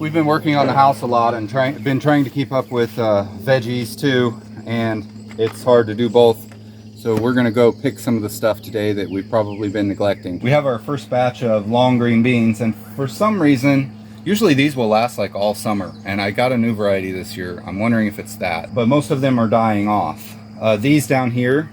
We've been working on the house a lot and been trying to keep up with veggies too, and it's hard to do both. So we're gonna go pick some of the stuff today that we've probably been neglecting. We have our first batch of long green beans, and for some reason, usually these will last like all summer, and I got a new variety this year. I'm wondering if it's that, but most of them are dying off. These down here,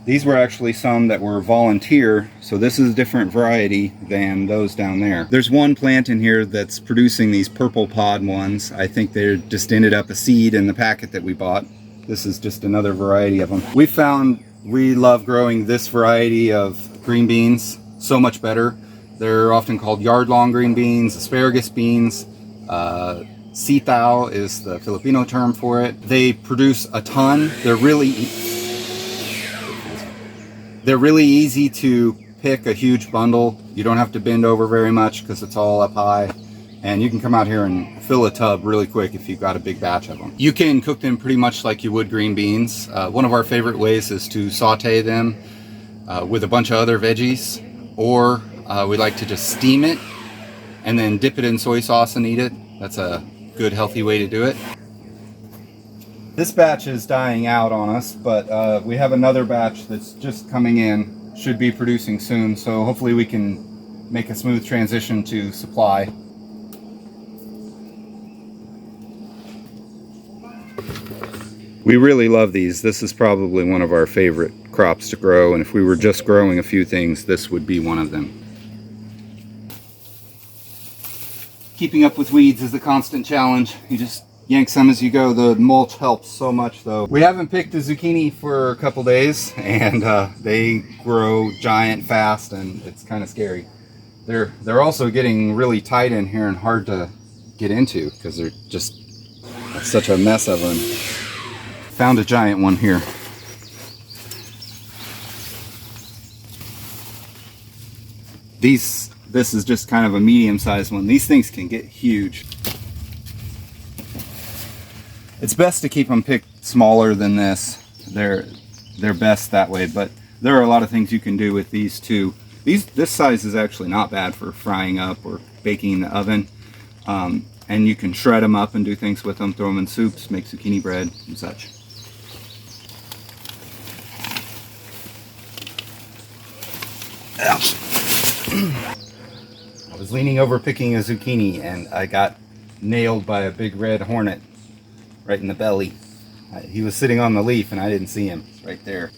these were actually some that were volunteer, so this is a different variety than those down there. There's one plant in here that's producing these purple pod ones. I think they just ended up a seed in the packet that we bought. This is just another variety of them. We found we love growing this variety of green beans so much better. They're often called yard-long green beans, asparagus beans. Sitaw is the Filipino term for it. They produce a ton. They're really easy to pick a huge bundle. You don't have to bend over very much because it's all up high. And you can come out here and fill a tub really quick if you've got a big batch of them. You can cook them pretty much like you would green beans. One of our favorite ways is to saute them with a bunch of other veggies, or we like to just steam it and then dip it in soy sauce and eat it. That's a good healthy way to do it. This batch is dying out on us, but we have another batch that's just coming in, should be producing soon, so hopefully we can make a smooth transition to supply. We really love these. This is probably one of our favorite crops to grow, and if we were just growing a few things, this would be one of them. Keeping up with weeds is a constant challenge. You just yank some as you go. The mulch helps so much though. We haven't picked a zucchini for a couple days, and they grow giant fast, and it's kind of scary. They're also getting really tight in here and hard to get into because they're just such a mess of them. Found a giant one here. This is just kind of a medium-sized one. These things can get huge. It's best to keep them picked smaller than this. They're best that way, but there are a lot of things you can do with these too. This size is actually not bad for frying up or baking in the oven. And you can shred them up and do things with them, throw them in soups, make zucchini bread and such. I was leaning over picking a zucchini and I got nailed by a big red hornet right in the belly. He was sitting on the leaf and I didn't see him. It's right there.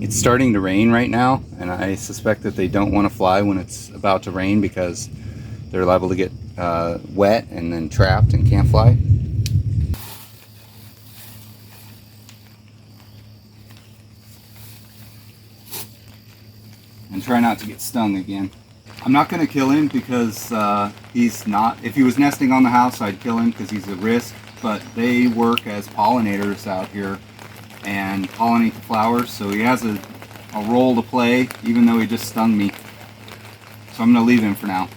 It's starting to rain right now, and I suspect that they don't want to fly when it's about to rain because they're liable to get wet and then trapped and can't fly. And try not to get stung again. I'm not going to kill him because he's not. If he was nesting on the house, I'd kill him because he's a risk. But they work as pollinators out here and pollinate the flowers, so he has a role to play, even though he just stung me. So I'm going to leave him for now.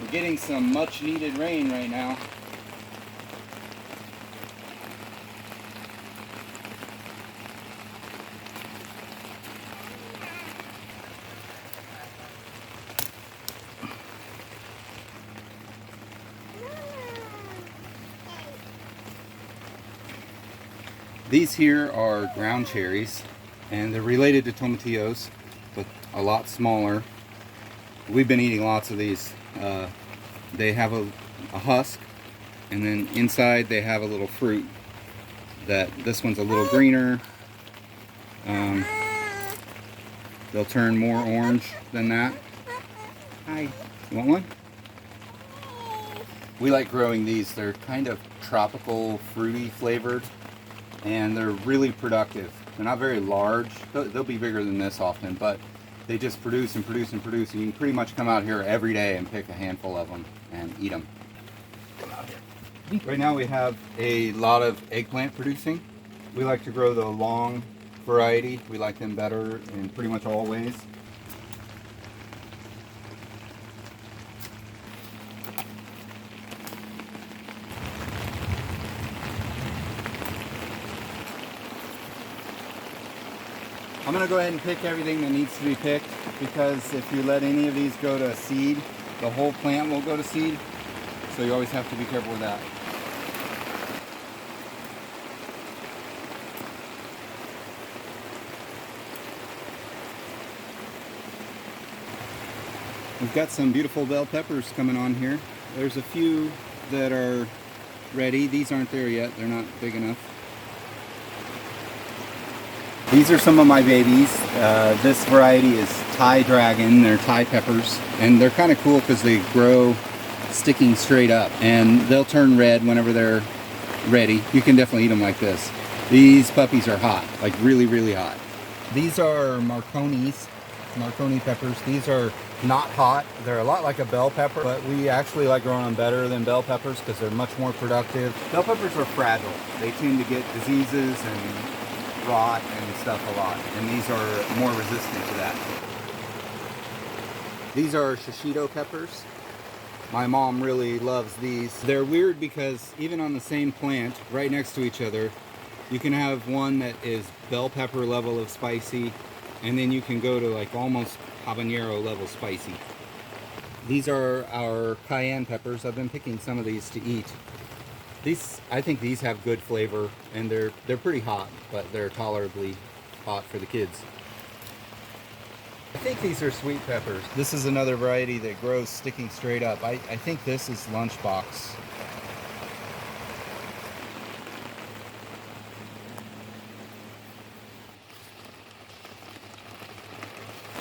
We're getting some much needed rain right now. These here are ground cherries, and they're related to tomatillos, but a lot smaller. We've been eating lots of these. They have a husk, and then inside they have a little fruit. This one's a little greener. They'll turn more orange than that. Hi, you want one? We like growing these. They're kind of tropical, fruity flavored, and they're really productive. They're not very large. They'll be bigger than this often, but they just produce and produce and produce. And you can pretty much come out here every day and pick a handful of them and eat them. Come out here. Right now we have a lot of eggplant producing. We like to grow the long variety. We like them better in pretty much all ways. I'm gonna go ahead and pick everything that needs to be picked, because if you let any of these go to seed, the whole plant will go to seed. So you always have to be careful with that. We've got some beautiful bell peppers coming on here. There's a few that are ready. These aren't there yet. They're not big enough. These are some of my babies. This variety is Thai Dragon. They're Thai peppers, and they're kind of cool because they grow sticking straight up, and they'll turn red whenever they're ready. You can definitely eat them like this. These puppies are hot, like really, really hot. These are Marconi peppers. These are not hot. They're a lot like a bell pepper, but we actually like growing them better than bell peppers because they're much more productive. Bell peppers are fragile. They tend to get diseases and rot and stuff a lot, and these are more resistant to that. These are shishito peppers. My mom really loves these. They're weird because even on the same plant, right next to each other, you can have one that is bell pepper level of spicy, and then you can go to like almost habanero level spicy. These are our cayenne peppers. I've been picking some of these to eat. I think these have good flavor, and they're pretty hot, but they're tolerably hot for the kids. I think these are sweet peppers. This is another variety that grows sticking straight up. I think this is lunchbox.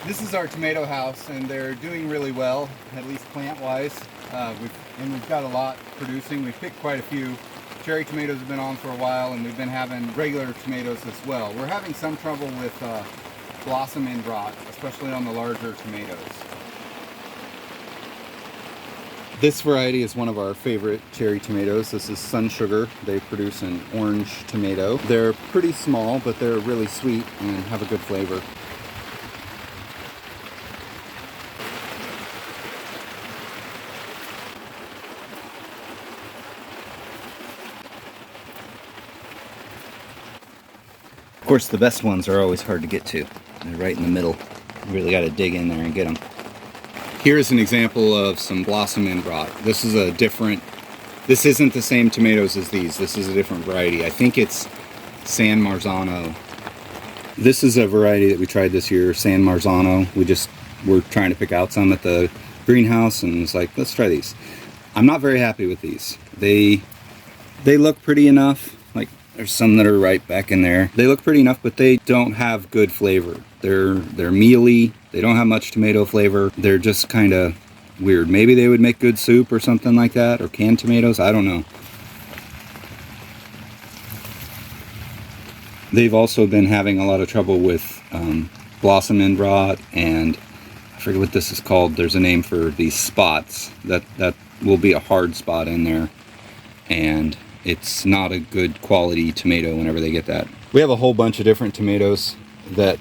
This is our tomato house, and they're doing really well, at least plant-wise. We've got a lot producing. We've picked quite a few. Cherry tomatoes have been on for a while, and we've been having regular tomatoes as well. We're having some trouble with blossom end rot, especially on the larger tomatoes. This variety is one of our favorite cherry tomatoes. This is Sun Sugar. They produce an orange tomato. They're pretty small, but they're really sweet and have a good flavor. Of course, the best ones are always hard to get to. They're right in the middle. You really got to dig in there and get them. Here's an example of some blossom end rot. This isn't the same tomatoes as these. This is a different variety. I think it's San Marzano. This is a variety that we tried this year, San Marzano. We're trying to pick out some at the greenhouse, and it's like, let's try these. I'm not very happy with these. They look pretty enough. Like, there's some that are right back in there. They look pretty enough, but they don't have good flavor. They're mealy. They don't have much tomato flavor. They're just kind of weird. Maybe they would make good soup or something like that, or canned tomatoes. I don't know. They've also been having a lot of trouble with blossom end rot, and I forget what this is called. There's a name for these spots. That will be a hard spot in there, and it's not a good quality tomato whenever they get that. We have a whole bunch of different tomatoes that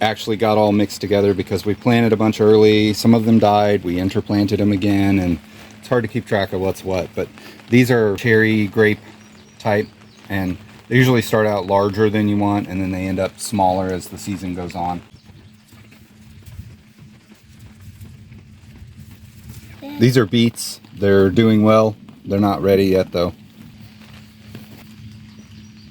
actually got all mixed together because we planted a bunch early. Some of them died. We interplanted them again, and it's hard to keep track of what's what. But these are cherry grape type, and they usually start out larger than you want, and then they end up smaller as the season goes on. These are beets. They're doing well. They're not ready yet though.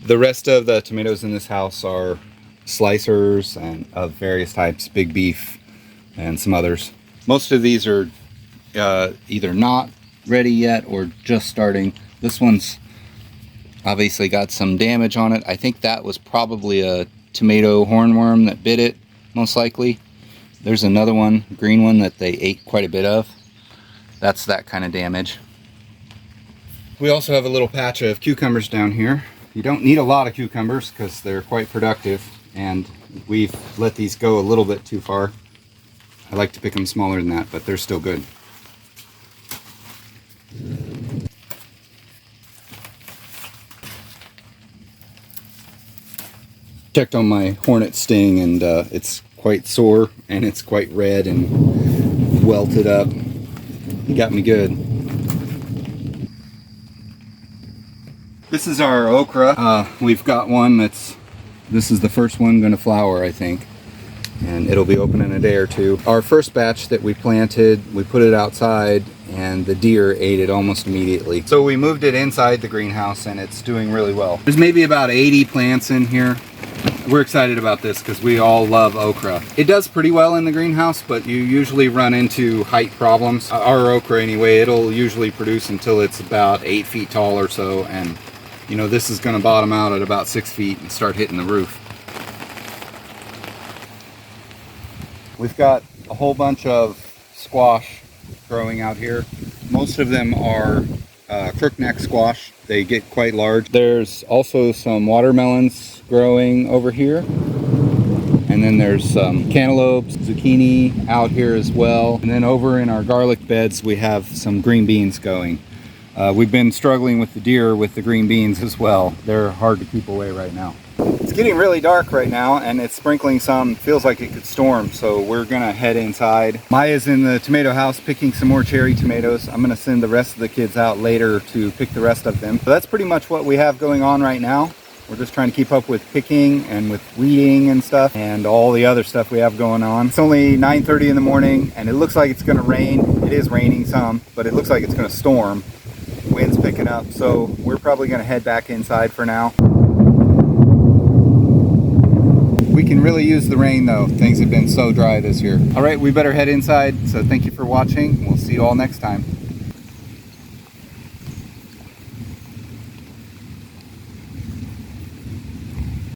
The rest of the tomatoes in this house are slicers and of various types, big beef and some others. Most of these are either not ready yet or just starting. This one's obviously got some damage on it. I think that was probably a tomato hornworm that bit it, most likely. There's another one, green one, that they ate quite a bit of. That's that kind of damage. We also have a little patch of cucumbers down here. You don't need a lot of cucumbers because they're quite productive, and we've let these go a little bit too far. I like to pick them smaller than that, but they're still good. Checked on my hornet sting, and it's quite sore, and it's quite red and welted up. It got me good. This is our okra. We've got one this is the first one going to flower, I think. and it'll be open in a day or two. Our first batch that we planted, we put it outside and the deer ate it almost immediately. So we moved it inside the greenhouse and it's doing really well. There's maybe about 80 plants in here. We're excited about this because we all love okra. It does pretty well in the greenhouse, but you usually run into height problems. Our okra anyway, it'll usually produce until it's about 8 feet tall or so, and you know, this is going to bottom out at about 6 feet and start hitting the roof. We've got a whole bunch of squash growing out here. Most of them are crookneck squash. They get quite large. There's also some watermelons growing over here, and then there's some cantaloupes, zucchini out here as well, and then over in our garlic beds we have some green beans going. We've been struggling with the deer with the green beans as well. They're hard to keep away right now. It's getting really dark right now and it's sprinkling some. Feels like it could storm, so we're gonna head inside. Maya's in the tomato house picking some more cherry tomatoes. I'm gonna send the rest of the kids out later to pick the rest of them. So that's pretty much what we have going on right now. We're just trying to keep up with picking and with weeding and stuff and all the other stuff we have going on. It's only 9:30 in the morning and it looks like it's gonna rain. It is raining some, but it looks like it's gonna storm. Wind's picking up, so we're probably gonna head back inside for now. We can really use the rain though. Things have been so dry this year. All right, we better head inside. So thank you for watching. We'll see you all next time.